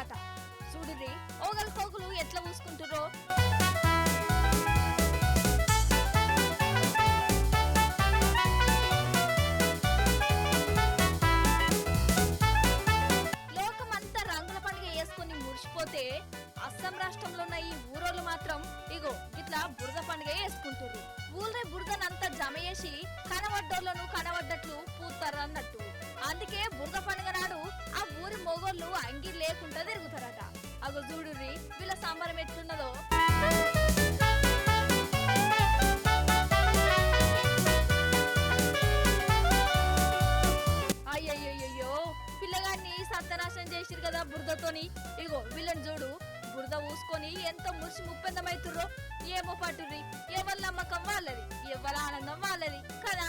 ఆట. చూడుర్రి ఓగల్ కోగులు ఎట్లా పూసుకుంటుర్రో. లోకమంతా రంగుల పండుగ వేసుకొని మురిసిపోతే అస్సాం రాష్ట్రంలో ఉన్న ఈ ఊరోళ్ళు మాత్రం ఇగో ఇట్లా బురద పండుగ వేసుకుంటుర్రు. ఊళ్ళో బురదనంతా జమ చేసి కనబడ్డోళ్లను కనబడ్డట్లు పూతారు అన్నట్టు. అందుకే బురద పండుగ నాడు ఆ ఊరి మొగోళ్ళు అంగి లేకుండా తిరుగుతారట. అగో చూడుర్రి వీళ్ళ సంబరం ఎట్లున్నదో. అయ్యయ్యో పిల్లగాన్ని సత్యనాశనం చేసిరు కదా బురదతోని. ఇగో వీళ్ళని చూడు బురద ఊసుకొని ఎంతో మురిసి ముప్పెందమైతుర్రో. ఏమో పట్టుర్రి, ఎవరి నమ్మకం వాళ్ళది, ఎవరి ఆనందం వాళ్ళది కదా.